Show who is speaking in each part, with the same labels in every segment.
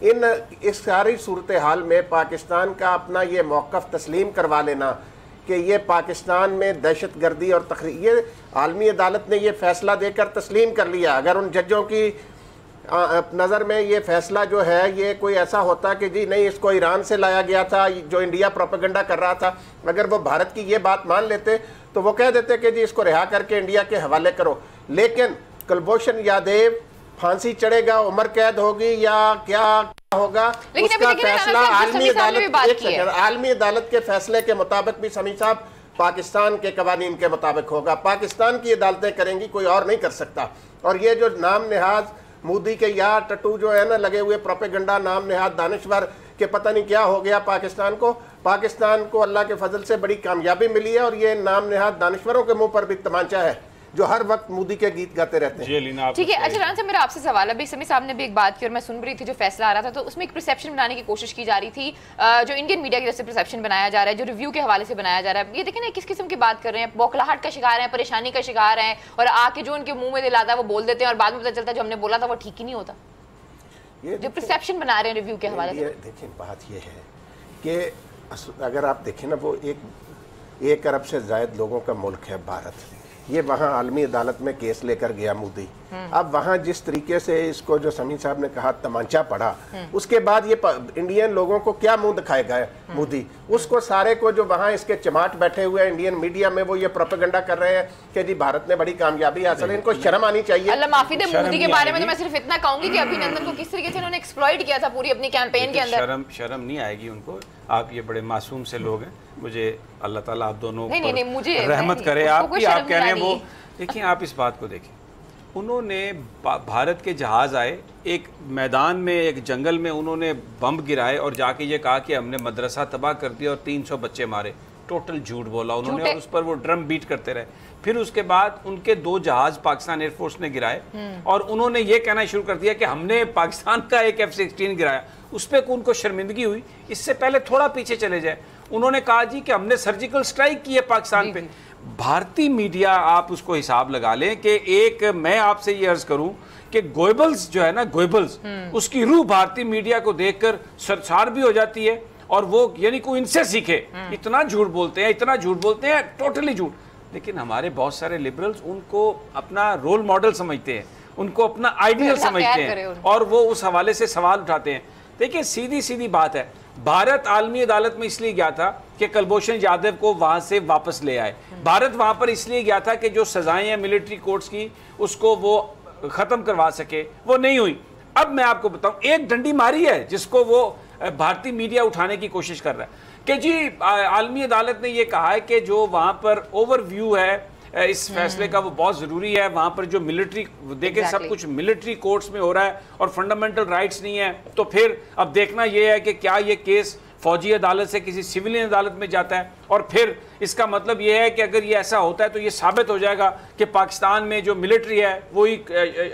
Speaker 1: اس ساری صورتحال میں پاکستان کا اپنا یہ موقف تسلیم کروا لینا کہ یہ پاکستان میں دہشت گردی اور تخریب، یہ عالمی عدالت نے یہ فیصلہ دے کر تسلیم کر لیا. اگر ان ججوں کی نظر میں یہ فیصلہ جو ہے یہ کوئی ایسا ہوتا کہ جی نہیں اس کو ایران سے لایا گیا تھا جو انڈیا پروپیگنڈا کر رہا تھا، اگر وہ بھارت کی یہ بات مان لیتے تو وہ کہہ دیتے کہ جی اس کو رہا کر کے انڈیا کے حوالے کرو. لیکن کلبھوشن یادیو پھانسی چڑھے گا، عمر قید ہوگی یا کیا ہوگا، اس کا فیصلہ عالمی عدالت کے فیصلے کے مطابق بھی سمیع صاحب پاکستان کے قوانین کے مطابق ہوگا. پاکستان کی عدالتیں کریں گی، کوئی اور نہیں کر سکتا. اور یہ جو نام نہاد مودی کے یا ٹٹو جو ہے نا لگے ہوئے پروپیگنڈا نام نہاد دانشور کہ پتہ نہیں کیا ہو گیا پاکستان کو اللہ کے فضل سے بڑی کامیابی ملی ہے. اور یہ نام نہاد دانشوروں کے منہ پر بھی تمانچہ ہے جو ہر وقت مودی کے گیت گاتے رہتے ہیں.
Speaker 2: ٹھیک ہے. اچھا رانا صاحب میرا آپ سے سوال ہے، سمیع صاحب نے بھی ایک بات کی اور میں سن رہی تھی جو فیصلہ آ رہا تھا تو اس میں ایک پرسیپشن بنانے کی کوشش کی جا رہی تھی جو انڈین میڈیا کی طرف سے پرسیپشن بنایا جا رہا ہے، جو ریویو کے حوالے سے بنایا جا رہا ہے. یہ دیکھیں نا کس قسم کی بات کر رہے ہیں، بوکھلاہٹ کا شکار ہیں، پریشانی کا شکار ہیں، اور آ کے جو ان کے منہ میں دل آتا ہے وہ بول دیتے ہیں اور بعد میں پتہ چلتا ہے جو ہم نے بولا تھا وہ ٹھیک ہی نہیں ہوتا. جو پرسیپشن بنا رہے ہیں ریویو کے حوالے سے.
Speaker 1: دیکھیں بات یہ ہے کہ اگر آپ دیکھیں نا وہ 1 ارب سے زائد لوگوں کا ملک ہے بھارت، یہ وہاں عالمی عدالت میں کیس لے کر گیا مودی. اب وہاں جس طریقے سے اس کو جو سمیع صاحب نے کہا تمانچہ پڑا، اس کے بعد یہ انڈین لوگوں کو کیا منہ دکھائے گا مودی؟ اس کو سارے کو جو وہاں اس کے چماٹ بیٹھے ہوئے انڈین میڈیا میں وہ یہ پروپیگنڈا کر رہے ہیں کہ جی بھارت نے بڑی کامیابی حاصل ہے، ان کو شرم آنی چاہیے.
Speaker 2: اللہ معافی دے، مودی کے بارے میں تو میں صرف اتنا کہوں گی کہ ابھی نندن کو کس طریقے سے انہوں نے ایکسپلوئٹ کیا تھا پوری اپنی کیمپین کے اندر.
Speaker 3: شرم نہیں آئے گی ان کو. آپ یہ بڑے معصوم سے لوگ ہیں، مجھے اللہ تعالیٰ آپ دونوں پر رحمت کرے. آپ کہہ رہے ہیں وہ دیکھیں، آپ اس بات کو دیکھیں، انہوں نے بھارت کے جہاز آئے ایک میدان میں ایک جنگل میں انہوں نے بمب گرائے اور جا کے یہ کہا کہ ہم نے مدرسہ تباہ کر دیا اور 300 بچے مارے. ٹوٹل جھوٹ بولا انہوں نے اور اس پر وہ ڈرم بیٹ کرتے رہے. پھر اس کے بعد ان کے 2 جہاز پاکستان ایئر فورس نے گرائے اور انہوں نے یہ کہنا شروع کر دیا کہ ہم نے پاکستان کا ایک F-16 گرایا. اس پہ ان کو شرمندگی ہوئی. اس سے پہلے تھوڑا پیچھے چلے جائے، انہوں نے کہا جی کہ ہم نے سرجیکل سٹرائک کی ہے پاکستان پہ. بھارتی میڈیا آپ اس کو حساب لگا لیں کہ ایک میں آپ سے یہ عرض کروں کہ گوئبلز جو ہے نا، گوئبلز اس کی روح بھارتی میڈیا کو دیکھ کر سرسار بھی ہو جاتی ہے اور وہ یعنی کوئی ان سے سیکھے. اتنا جھوٹ بولتے ہیں ٹوٹلی جھوٹ. لیکن ہمارے بہت سارے لبرلز ان کو اپنا رول ماڈل سمجھتے ہیں، ان کو اپنا آئیڈیل سمجھتے ہیں اور وہ اس حوالے سے سوال اٹھاتے ہیں. دیکھیں سیدھی بات ہے، بھارت عالمی عدالت میں اس لیے گیا تھا کہ کلبھوشن یادو کو وہاں سے واپس لے آئے. بھارت وہاں پر اس لیے گیا تھا کہ جو سزائیں ہیں ملٹری کورٹس کی اس کو وہ ختم کروا سکے، وہ نہیں ہوئی. اب میں آپ کو بتاؤں ایک ڈنڈی ماری ہے جس کو وہ بھارتی میڈیا اٹھانے کی کوشش کر رہا ہے کہ جی عالمی عدالت نے یہ کہا ہے کہ جو وہاں پر اوور ویو ہے اس فیصلے کا وہ بہت ضروری ہے. وہاں پر جو ملٹری دیکھیں سب کچھ ملٹری کورٹس میں ہو رہا ہے اور فنڈامنٹل رائٹس نہیں ہے. تو پھر اب دیکھنا یہ ہے کہ کیا یہ کیس فوجی عدالت سے کسی سویلین عدالت میں جاتا ہے اور پھر اس کا مطلب یہ ہے کہ اگر یہ ایسا ہوتا ہے تو یہ ثابت ہو جائے گا کہ پاکستان میں جو ملٹری ہے وہی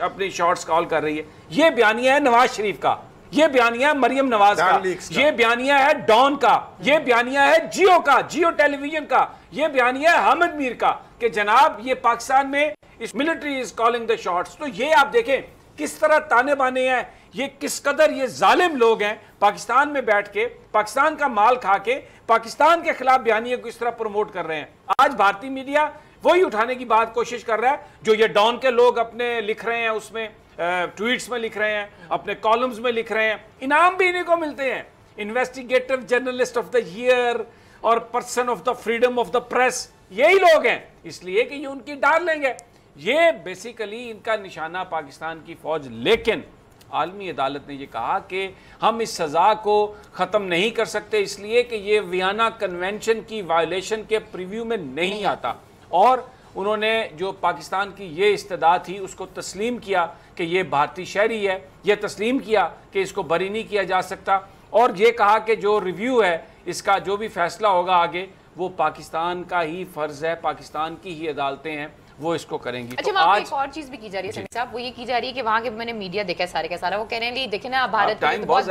Speaker 3: اپنی شارٹس کال کر رہی ہے. یہ بیانیہ ہے نواز شریف کا، یہ بیانیہ ہے مریم نواز کا، یہ بیانیہ ہے ڈان کا، یہ بیانیہ ہے جیو کا، جیو ٹیلی ویژن کا، یہ بیانیہ ہے حامد میر کا کہ جناب یہ پاکستان میں اس military is calling the shots. تو یہ آپ دیکھیں کس طرح تانے بانے ہیں، یہ کس قدر یہ ظالم لوگ ہیں پاکستان میں بیٹھ کے پاکستان کا مال کھا کے پاکستان کے خلاف بیانیہ کو اس طرح پروموٹ کر رہے ہیں. آج بھارتی میڈیا وہی اٹھانے کی بات کوشش کر رہا ہے جو یہ ڈان کے لوگ اپنے لکھ رہے ہیں، اس میں ٹویٹس میں لکھ رہے ہیں، اپنے کالمز میں لکھ رہے ہیں. انعام بھی انہیں کو ملتے ہیں، investigative journalist of the year اور person of the freedom of the press, یہی لوگ ہیں اس لیے کہ یہ ان کی ڈارلنگ ہے. یہ بیسیکلی ان کا نشانہ پاکستان کی فوج. لیکن عالمی عدالت نے یہ کہا کہ ہم اس سزا کو ختم نہیں کر سکتے اس لیے کہ یہ ویانا کنونشن کی وائلیشن کے پریویو میں نہیں آتا. اور انہوں نے جو پاکستان کی یہ استدعا تھی اس کو تسلیم کیا کہ یہ بھارتی شہری ہے، یہ تسلیم کیا کہ اس کو بری نہیں کیا جا سکتا اور یہ کہا کہ جو ریویو ہے اس کا جو بھی فیصلہ ہوگا آگے وہ پاکستان کا ہی فرض ہے، پاکستان کی ہی عدالتیں ہیں وہ اس کو کریں گی.
Speaker 2: اچھا وہاں ایک اور چیز بھی کی جا رہی ہے سمیع صاحب، وہ یہ کی جا رہی ہے کہ وہاں کے میں نے میڈیا دیکھا ہے سارے کا سارا، وہ کہہ رہے ہیں دیکھیں نا بھارت بہت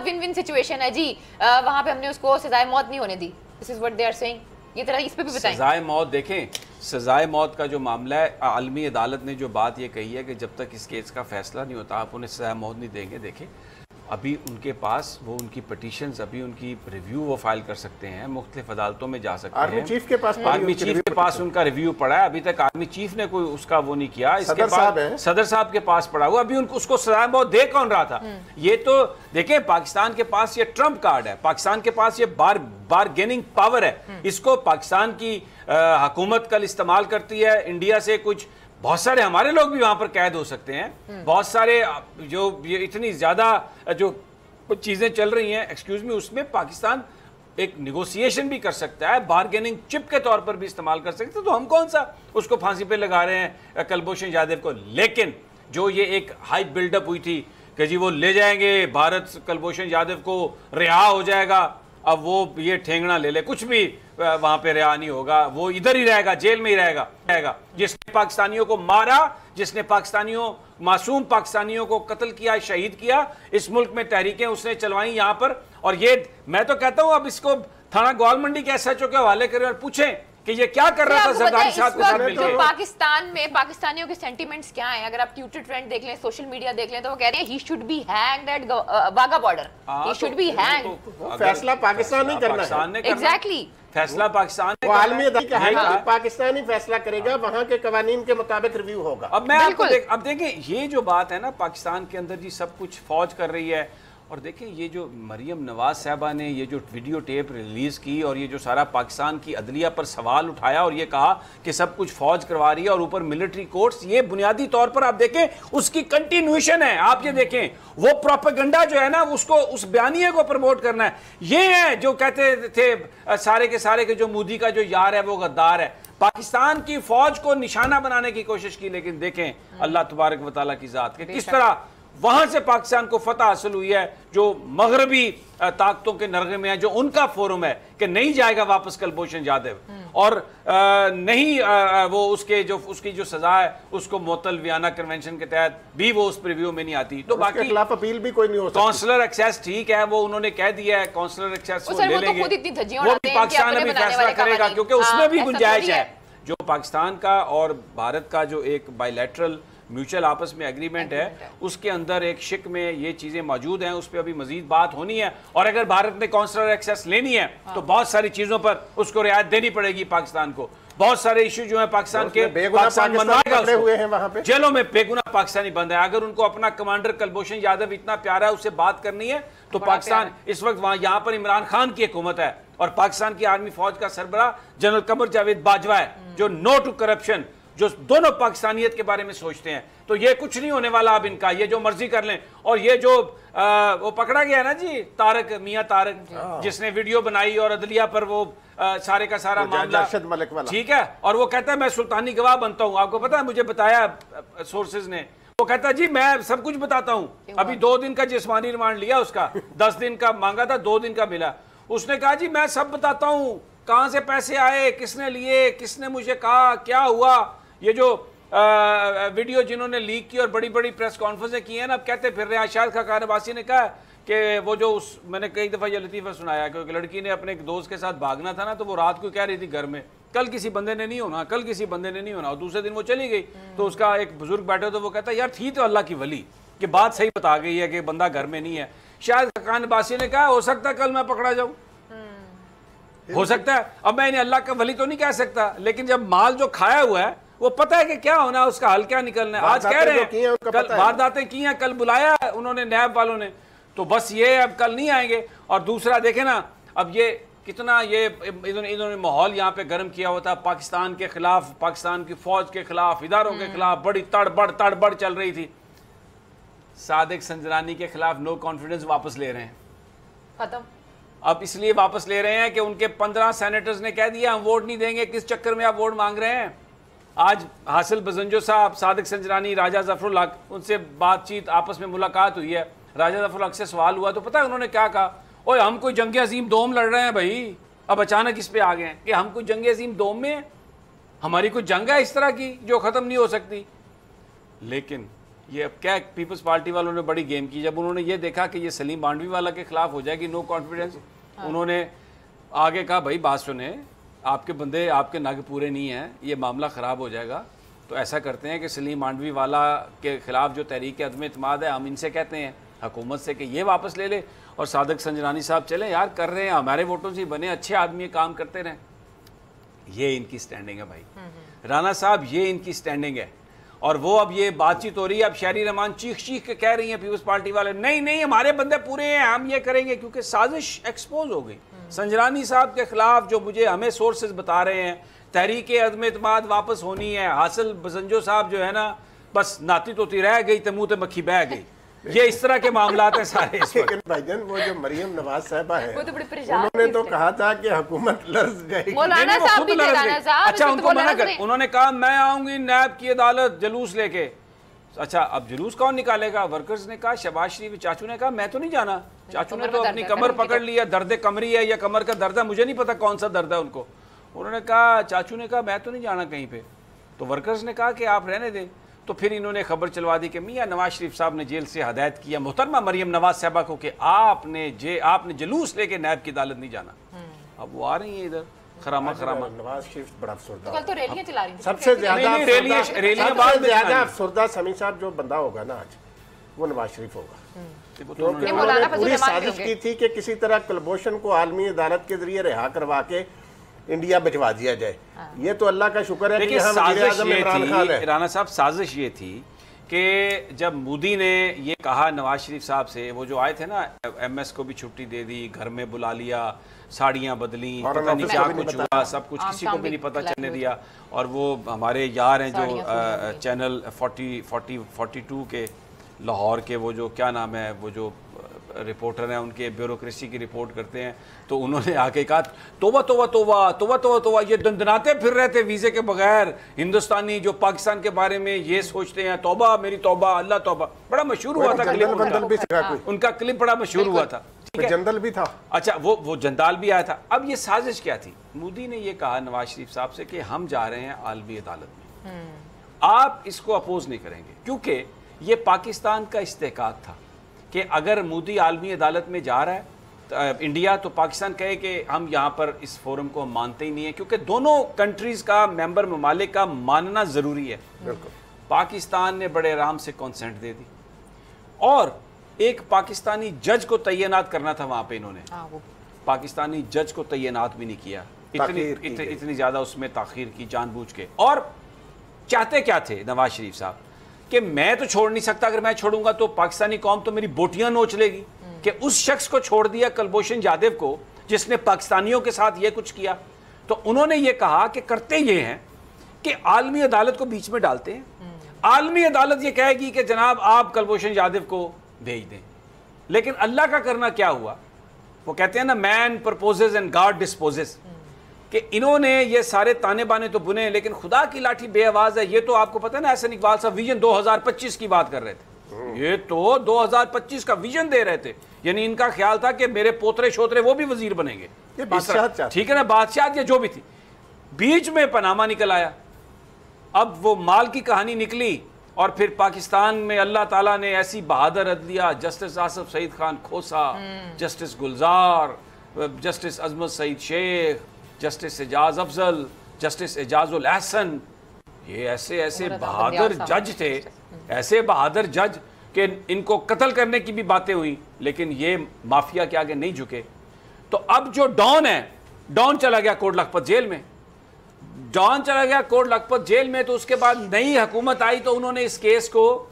Speaker 2: ون ون سچویشن ہے جی، وہاں پہ ہم نے اس کو سزائے موت نہیں ہونے دی. This is what they are saying. یہ ذرا اس پہ بھی بتائیں.
Speaker 3: سزائے موت دیکھیں, سزائے موت کا جو معاملہ ہے, عالمی عدالت نے جو بات یہ کہی ہے کہ جب تک اس کیس کا فیصلہ نہیں ہوتا آپ انہیں سزائے موت نہیں دیں گے. دیکھیں ابھی ان کے پاس وہ ان کی پٹیشنز, ابھی ان کی ریویو وہ فائل کر سکتے ہیں, مختلف عدالتوں میں جا سکتے ہیں.
Speaker 1: آرمی چیف کے پاس
Speaker 3: ان کا ریویو پڑا ہے, ابھی تک آرمی چیف نے کوئی اس کا وہ نہیں کیا. اس کے بعد صدر صاحب کے پاس پڑا ہوا, ابھی اس کو سزائے موت دے کون رہا تھا؟ یہ تو دیکھیں پاکستان کے پاس یہ ٹرمپ کارڈ ہے, پاکستان کے پاس یہ بارگیننگ پاور ہے. اس کو پاکستان کی حکومت کل استعمال کرتی ہے. انڈیا سے کچھ بہت سارے ہمارے لوگ بھی وہاں پر قید ہو سکتے ہیں, بہت سارے جو یہ اتنی زیادہ جو چیزیں چل رہی ہیں ایکسکیوز می, اس میں پاکستان ایک نیگوسیشن بھی کر سکتا ہے, بارگیننگ چپ کے طور پر بھی استعمال کر سکتے ہیں. تو ہم کون سا اس کو پھانسی پہ لگا رہے ہیں کلبھوشن یادو کو. لیکن جو یہ ایک ہائی بلڈ اپ ہوئی تھی کہ جی وہ لے جائیں گے بھارت کلبھوشن یادو کو, رہا ہو جائے گا, اب وہ یہ ٹھینگنا لے لے, کچھ بھی وہاں پہ رہا نہیں ہوگا, وہ ادھر ہی رہے گا, جیل میں ہی رہے گا. جس نے پاکستانیوں کو مارا, جس نے معصوم پاکستانیوں کو قتل کیا, شہید کیا, اس ملک میں تحریکیں اس نے چلوائیں یہاں پر. اور یہ میں تو کہتا ہوں اب اس کو تھانہ گوال منڈی کے ایس ایچ او کے حوالے کریں اور پوچھیں کہ یہ کیا کر رہا تھا زرداری صاحب کے ساتھ مل کے.
Speaker 2: پاکستان میں پاکستانیوں کے سینٹیمنٹس کیا ہیں؟ اگر آپ ٹویٹر ٹرینڈ دیکھ لیں, سوشل میڈیا دیکھ لیں, تو وہ کہہ رہے ہیں he should be hanged at Wagah border. He should be hanged.
Speaker 1: فیصلہ پاکستان نہیں کرنا ہے.
Speaker 2: ایگزیکٹلی
Speaker 3: فیصلہ پاکستان نے
Speaker 1: عالمی عدالت کا ہے, پاکستانی فیصلہ کرے گا, وہاں کے قوانین کے مطابق ریویو ہوگا.
Speaker 3: اب میں اب دیکھیں یہ جو بات ہے نا پاکستان کے اندر جی سب کچھ فوج کر رہی ہے. اور دیکھیں یہ جو مریم نواز صاحبہ نے یہ جو ویڈیو ٹیپ ریلیز کی اور یہ جو سارا پاکستان کی عدلیہ پر سوال اٹھایا اور یہ کہا کہ سب کچھ فوج کروا رہی ہے اور اوپر ملٹری کورٹس, یہ بنیادی طور پر آپ دیکھیں اس کی کنٹینیوشن ہے. آپ یہ دیکھیں وہ پروپیگنڈا جو ہے نا اس کو, اس بیانیے کو پروموٹ کرنا ہے. یہ ہے جو کہتے تھے سارے کے سارے کہ جو مودی کا جو یار ہے وہ غدار ہے. پاکستان کی فوج کو نشانہ بنانے کی کوشش کی, لیکن دیکھیں اللہ تبارک و تعالیٰ کی ذات کے کس طرح وہاں سے پاکستان کو فتح حاصل ہوئی ہے, جو مغربی طاقتوں کے نرغے میں ہے, جو ان کا فورم ہے کہ نہیں جائے گا واپس کلبھوشن یادو, اور نہیں وہ اس کی جو سزا ہے اس کو معطل ویانا کنونشن کے تحت بھی وہ اس پریویو میں نہیں آتی. تو باقی
Speaker 1: خلاف اپیل بھی کوئی نہیں ہو سکتی.
Speaker 3: کونسلر ایکسیس ٹھیک ہے, وہ انہوں نے کہہ دیا ہے کونسلر ایکسیس وہ لے لیں گے, وہ بھی پاکستان ابھی فیصلہ کرے گا کیونکہ اس میں بھی گنجائش ہے. جو پاکستان کا اور بھارت کا جو ایک بائی لیٹرل میوچل آپس میں ایگریمنٹ ہے, اس کے اندر ایک شک میں یہ چیزیں موجود ہیں, اس پہ ابھی مزید بات ہونی ہے. اور اگر بھارت نے کونسلر ایکسیس لینی ہے تو بہت ساری چیزوں پر اس کو رعایت دینی پڑے گی پاکستان کو. بہت سارے ایشو جو ہیں پاکستان کے, پاکستان منوائے گا اس کو, جیلوں میں بے گناہ پاکستانی بند ہے. اگر ان کو اپنا کمانڈر کلبھوشن یادو اتنا پیارا ہے, اس سے بات کرنی ہے تو پاکستان اس وقت وہاں یہاں پر عمران خان کی حکومت ہے اور پاکستان کی آرمی فوج کا سربراہ جنرل قمر جاوید باجوہ ہے, جو نو ٹو کرپشن, جو دونوں پاکستانیت کے بارے میں سوچتے ہیں. تو یہ کچھ نہیں ہونے والا اب ان کا, یہ جو مرضی کر لیں. اور یہ جو وہ پکڑا گیا نا جی طارق, میاں طارق, جس نے ویڈیو بنائی اور عدلیہ پر وہ سارے کا سارا معاملہ, ٹھیک ہے, اور وہ کہتا ہے میں سلطانی گواہ بنتا ہوں. آپ کو پتا ہے مجھے بتایا سورسز نے, وہ کہتا ہے جی میں سب کچھ بتاتا ہوں. ابھی 2 دن کا جسمانی ریمانڈ لیا اس کا, 10 دن کا مانگا تھا, 2 دن کا ملا. اس نے کہا جی میں سب بتاتا ہوں, کہاں سے پیسے آئے, کس نے لیے, کس نے مجھے کہا, کیا ہوا. یہ جو ویڈیو جنہوں نے لیک کی اور بڑی بڑی پریس کانفرنسیں کی ہیں نا, اب کہتے پھر رہے ہیں. شاہد خاقان عباسی نے کہا کہ وہ جو میں نے کئی دفعہ یہ لطیفہ سنایا کہ ایک لڑکی نے اپنے ایک دوست کے ساتھ بھاگنا تھا نا, تو وہ رات کو کہہ رہی تھی گھر میں کل کسی بندے نے نہیں ہونا, کل کسی بندے نے نہیں ہونا, اور دوسرے دن وہ چلی گئی. تو اس کا ایک بزرگ بیٹھے تو وہ کہتا ہے یار تھی تو اللہ کی ولی, کہ بات صحیح بتا گئی ہے کہ بندہ گھر میں نہیں ہے. شاہد خاقان عباسی نے کہا ہو سکتا ہے کل میں پکڑا جاؤں, ہو سکتا ہے. اب میں انہیں اللہ کا ولی تو نہیں کہہ سکتا, لیکن جب مال جو کھایا ہوا ہے وہ پتہ ہے کہ کیا ہونا ہے, اس کا حل کیا نکلنا ہے. آج کہہ رہے ہیں کل وارداتیں کی ہیں, کل بلایا ہے انہوں نے نیب والوں نے, تو بس یہ اب کل نہیں آئیں گے. اور دوسرا دیکھیں نا اب یہ کتنا یہ انہوں نے ماحول یہاں پہ گرم کیا ہوا تھا پاکستان کے خلاف, پاکستان کی فوج کے خلاف, اداروں کے خلاف بڑی تڑبڑ چل رہی تھی. صادق سنجرانی کے خلاف نو کانفیڈنس واپس لے رہے ہیں,
Speaker 2: ختم.
Speaker 3: اب اس لیے واپس لے رہے ہیں کہ ان کے 15 سینیٹرز نے کہہ دیا ہم ووٹ نہیں دیں گے. کس چکر میں آپ ووٹ مانگ رہے ہیں؟ آج حاصل بزنجو صاحب, صادق سنجرانی, راجہ ظفر الحق, ان سے بات چیت آپس میں ملاقات ہوئی ہے. راجہ ظفر الحق سے سوال ہوا تو پتہ ہے انہوں نے کیا کہا, اوہ ہم کوئی جنگ عظیم دوم لڑ رہے ہیں بھائی. اب اچانک اس پہ آ گئے ہیں کہ ہم کوئی جنگ عظیم دوم میں ہیں, ہماری کوئی جنگ ہے اس طرح کی جو ختم نہیں ہو سکتی. لیکن یہ اب کیا پیپلز پارٹی والوں نے بڑی گیم کی, جب انہوں نے یہ دیکھا کہ یہ سلیم مانڈوی والا کے خلاف ہو جائے گی نو کانفیڈنس, انہوں نے آگے کہا بھائی بات سنیں, آپ کے بندے آپ کے نگ پورے نہیں ہیں, یہ معاملہ خراب ہو جائے گا. تو ایسا کرتے ہیں کہ سلیم مانڈوی والا کے خلاف جو تحریک عدم اعتماد ہے, ہم ان سے کہتے ہیں حکومت سے کہ یہ واپس لے لے, اور صادق سنجرانی صاحب چلیں یار, کر رہے ہیں ہمارے ووٹوں سے بنے, اچھے آدمی کام کرتے رہیں. یہ ان کی سٹینڈنگ ہے بھائی. رانا صاحب یہ ان کی سٹینڈنگ ہے. اور وہ اب یہ بات چیت ہو رہی ہے, اب شہری رحمان چیخ کے کہہ رہی ہیں پیپلز پارٹی والے, نہیں ہمارے بندے پورے ہیں, ہم یہ کریں گے, کیونکہ سازش ایکسپوز ہو گئی. سنجرانی صاحب کے خلاف جو مجھے ہمیں سورسز بتا رہے ہیں, تحریک عدم اعتماد واپس ہونی ہے. حاصل بزنجو صاحب جو ہے نا, بس ناتی توتی رہ گئی تو منہ تے مکھی بہ گئی. یہ اس طرح کے معاملات ہیں سارے.
Speaker 1: لیکن بھائی جان وہ جو مریم نواز صاحبہ ہے, انہوں نے تو کہا تھا کہ حکومت لرز جائے گی.
Speaker 3: اچھا ان کو منع کر, انہوں نے کہا میں آؤں گی نیب کی عدالت جلوس لے کے. اچھا اب جلوس کون نکالے گا؟ ورکرز نے کہا, شہباز شریف چاچو نے کہا میں تو نہیں جانا. چاچو نے تو اپنی کمر پکڑ لیا, درد کمری ہے یا کمر کا درد ہے, مجھے نہیں پتا کون سا درد ہے ان کو. انہوں نے کہا, چاچو نے کہا میں تو نہیں جانا کہیں پہ. تو ورکرز نے کہا کہ آپ رہنے دیں. تو پھر انہوں نے خبر چلوا دی کہ میاں نواز شریف صاحب نے جیل سے ہدایت کیا محترمہ مریم نواز صاحبہ کو کہ آپ نے جلوس لے کے نیب کی عدالت نہیں جانا. اب وہ آ رہی ہیں ادھر خراما.
Speaker 1: نواز شریف بڑا افسردہ,
Speaker 2: کل تو ریلیاں چلا رہی ہیں.
Speaker 1: سب سے زیادہ افسردہ سمیع صاحب جو بندہ ہوگا نا آج, وہ نواز شریف ہوگا. کیونکہ انہوں نے پوری سازش کی تھی کہ کسی طرح کلبھوشن کو عالمی عدالت کے ذریعے رہا کروا کے انڈیا بھجوا دیا جائے. یہ تو اللہ کا شکر ہے کہ یہاں وزیر اعظم عمران خان ہے.
Speaker 3: رانا صاحب سازش یہ تھی کہ جب مودی نے یہ کہا نواز شریف صاحب سے, وہ جو آئے تھے نا, ایم ایس کو بھی چھٹی دے دی, گھر میں بلا لیا, ساڑیاں بدلیں, پتہ نہیں کیا کچھ ہوا, سب کچھ کسی کو بھی نہیں پتہ چلنے دیا. اور وہ ہمارے یار ہیں جو چینل 42 کے لاہور کے, وہ جو کیا نام ہے, وہ جو رپورٹر ہیں, ان کے بیوروکریسی کی رپورٹ کرتے ہیں, تو انہوں نے آ کے کہا توبہ توبہ توبہ توبہ توبہ توبہ, یہ دندناتے پھر رہے تھے ویزے کے بغیر ہندوستانی جو پاکستان کے بارے میں یہ سوچتے ہیں, توبہ میری توبہ اللہ توبہ. بڑا مشہور ہوا تھا کلپ, ان کا کلپ بڑا مشہور ہوا تھا.
Speaker 1: جندل بھی تھا.
Speaker 3: اچھا وہ جندال بھی آیا تھا. اب یہ سازش کیا تھی؟ مودی نے یہ کہا نواز شریف صاحب سے کہ ہم جا رہے ہیں عالمی عدالت میں, آپ اس کو اپوز نہیں کریں گے, کیونکہ یہ پاکستان کا استحقاق تھا کہ اگر مودی عالمی عدالت میں جا رہا ہے انڈیا, تو پاکستان کہے کہ ہم یہاں پر اس فورم کو مانتے ہی نہیں ہیں, کیونکہ دونوں کنٹریز کا ممبر ممالک کا ماننا ضروری ہے. پاکستان نے بڑے آرام سے کنسنٹ دے دی, اور ایک پاکستانی جج کو تعینات کرنا تھا وہاں پہ, انہوں نے پاکستانی جج کو تعینات بھی نہیں کیا. اتنی زیادہ اس میں تاخیر کی جان بوجھ کے. اور چاہتے کیا تھے نواز شریف صاحب کہ میں تو چھوڑ نہیں سکتا, اگر میں چھوڑوں گا تو پاکستانی قوم تو میری بوٹیاں نوچ لے گی, کہ اس شخص کو چھوڑ دیا کلبھوشن جادو کو جس نے پاکستانیوں کے ساتھ یہ کچھ کیا. تو انہوں نے یہ کہا کہ کرتے یہ ہیں کہ عالمی عدالت کو بیچ میں ڈالتے ہیں. عالمی عدالت یہ کہے گی کہ جناب آپ کلبھوشن جادو کو بھیج دیں. لیکن اللہ کا کرنا کیا ہوا, وہ کہتے ہیں نا مین پرپوزز اینڈ گاڈ ڈسپوزز, کہ انہوں نے یہ سارے تانے بانے تو بنے, لیکن خدا کی لاٹھی بے آواز ہے. یہ تو آپ کو پتہ ہے نا, احسن اقبال صاحب ویژن 2025 کی بات کر رہے تھے, یہ تو 2025 کا ویژن دے رہے تھے. یعنی ان کا خیال تھا کہ میرے پوترے شوترے وہ بھی وزیر بنیں گے, ٹھیک ہے نا, بادشاہت یا جو بھی تھی. بیچ میں پاناما نکل آیا, اب وہ مال کی کہانی نکلی, اور پھر پاکستان میں اللہ تعالیٰ نے ایسی بہادر عدلیہ, جسٹس آصف سعید خان کھوسا, جسٹس گلزار, جسٹس عظمت سعید شیخ, جسٹس اعجاز افضل, جسٹس اعجاز الاحسن, یہ ایسے بہادر جج تھے, ایسے بہادر جج کہ ان کو قتل کرنے کی بھی باتیں ہوئی, لیکن یہ مافیا کے آگے نہیں جھکے. تو اب جو ڈان ہے, ڈان چلا گیا کوٹ لکھپت جیل میں, ڈان چلا گیا کوٹ لکھپت جیل میں. تو اس کے بعد نئی حکومت آئی, تو انہوں نے اس کیس کو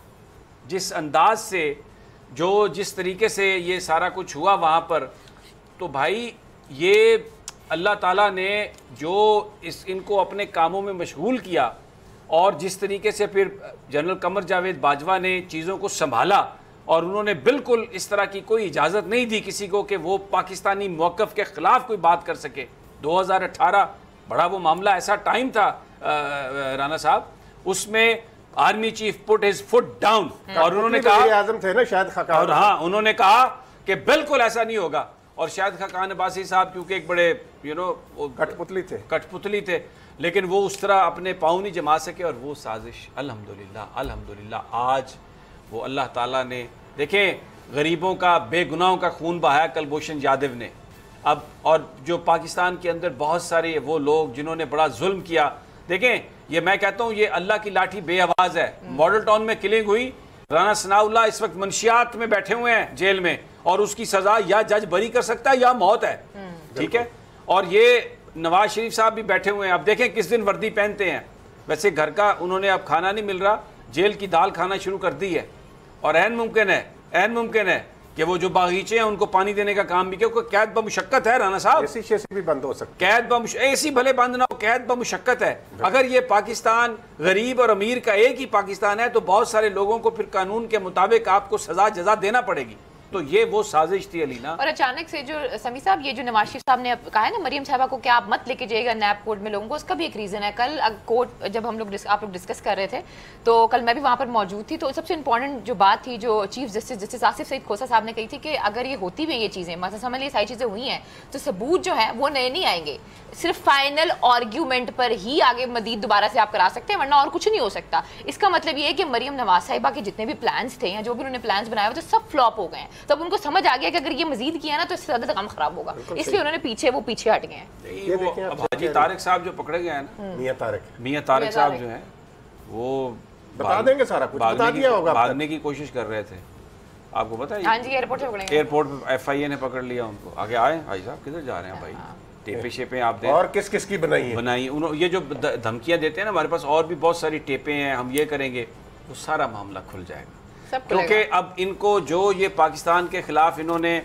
Speaker 3: جس انداز سے, جس طریقے سے یہ سارا کچھ ہوا وہاں پر, تو بھائی یہ اللہ تعالیٰ نے جو ان کو اپنے کاموں میں مشغول کیا, اور جس طریقے سے پھر جنرل قمر جاوید باجوہ نے چیزوں کو سنبھالا, اور انہوں نے بالکل اس طرح کی کوئی اجازت نہیں دی کسی کو کہ وہ پاکستانی موقف کے خلاف کوئی بات کر سکے. 2018 بڑا وہ معاملہ, ایسا ٹائم تھا رانا صاحب, اس میں army chief put his foot down, اور انہوں نے کہا
Speaker 1: اعظم تھے نا شاہد خاقان,
Speaker 3: اور ہاں انہوں نے کہا کہ بالکل ایسا نہیں ہوگا. اور شاہد خاقان عباسی صاحب کیونکہ ایک بڑے کٹ پتلی تھے, لیکن وہ اس طرح اپنے پاؤں نہیں جما سکے, اور وہ سازش الحمدللہ آج وہ اللہ تعالیٰ نے, دیکھیں غریبوں کا, بے گناہوں کا خون بہایا کلبھوشن جادو نے, اب اور جو پاکستان کے اندر بہت سارے وہ لوگ جنہوں نے بڑا ظلم کیا، دیکھیں یہ میں کہتا ہوں یہ اللہ کی لاٹھی بے آواز ہے. ماڈل ٹاؤن میں کلنگ ہوئی، رانا ثناء اللہ اس وقت منشیات میں بیٹھے ہوئے ہیں جیل میں، اور اس کی سزا یا جج بری کر سکتا ہے یا موت ہے. ٹھیک ہے، اور یہ نواز شریف صاحب بھی بیٹھے ہوئے ہیں. اب دیکھیں کس دن وردی پہنتے ہیں. ویسے گھر کا انہوں نے اب کھانا نہیں مل رہا، جیل کی دال کھانا شروع کر دی ہے. اور عین ممکن ہے کہ وہ جو باغیچے ہیں ان کو پانی دینے کا کام بھی کیا، کیونکہ قید بمشقت ہے رانا صاحب.
Speaker 1: ایسی شے سے بھی بند ہو سکتا ہے.
Speaker 3: ایسی بھلے بند نہ ہو، قید بمشقت ہے. اگر یہ پاکستان غریب اور امیر کا ایک ہی پاکستان ہے تو بہت سارے لوگوں کو پھر قانون کے مطابق آپ کو سزا جزا دینا پڑے گی. تو یہ وہ سازش تھی علینا.
Speaker 2: اور اچانک سے جو سمیع صاحب یہ جو نواز شریف صاحب نے کہا ہے نا مریم صاحبہ کو کہ آپ مت لے کے جائے گا نیب کورٹ میں لوگوں کو، اس کا بھی ایک ریزن ہے. کل کورٹ جب آپ لوگ ڈسکس کر رہے تھے تو کل میں بھی وہاں پر موجود تھی، تو سب سے امپورٹنٹ جو بات تھی جو چیف جسٹس آصف سعید کھوسہ صاحب نے کہی تھی کہ اگر یہ ہوتی بھی یہ چیزیں مثلا سمجھ لیے ساری چیزیں ہوئی ہیں تو ثبوت جو ہے وہ نئے نہیں آئیں گے، صرف فائنل آرگیومنٹ پر ہی آگے مزید دوبارہ سے آپ کرا سکتے ہیں، ورنہ اور کچھ نہیں ہو سکتا. اس کا مطلب یہ ہے کہ مریم نواز صاحبہ کے جتنے بھی پلانس تھے یا جو بھی انہوں نے پلانس بنائے ہوئے تھے سب فلاپ ہو گئے ہیں. تب ان کو سمجھ آ گیا کہ اگر یہ مزید کیا نا تو اس سے زیادہ کام خراب ہوگا، اس لیے انہوں نے پیچھے ہٹ گئے ہیں.
Speaker 3: اب حاجی طارق صاحب جو پکڑے گئے ہیں نا، میاں طارق صاحب جو ہیں وہ
Speaker 1: بتا دیں گے سارا کچھ، بتا دیا ہوگا.
Speaker 3: بھاگنے کی کوشش کر رہے تھے، آپ کو پتا ہے.
Speaker 2: ہاں جی ایئرپورٹ سے پکڑے گئے،
Speaker 3: ایئرپورٹ پہ FIA نے پکڑ لیا ان کو. آگے آئے بھائی صاحب کدھر جا رہے ہیں بھائی، ٹیپیں شیپیں آپ دیں.
Speaker 1: اور کس کی بنائی
Speaker 3: یہ جو دھمکیاں دیتے ہیں نا، ہمارے پاس اور بھی بہت ساری ٹیپیں ہیں، ہم یہ کریں گے، وہ سارا معاملہ کھل جائے گا. کیونکہ اب ان کو جو یہ پاکستان کے خلاف انہوں نے،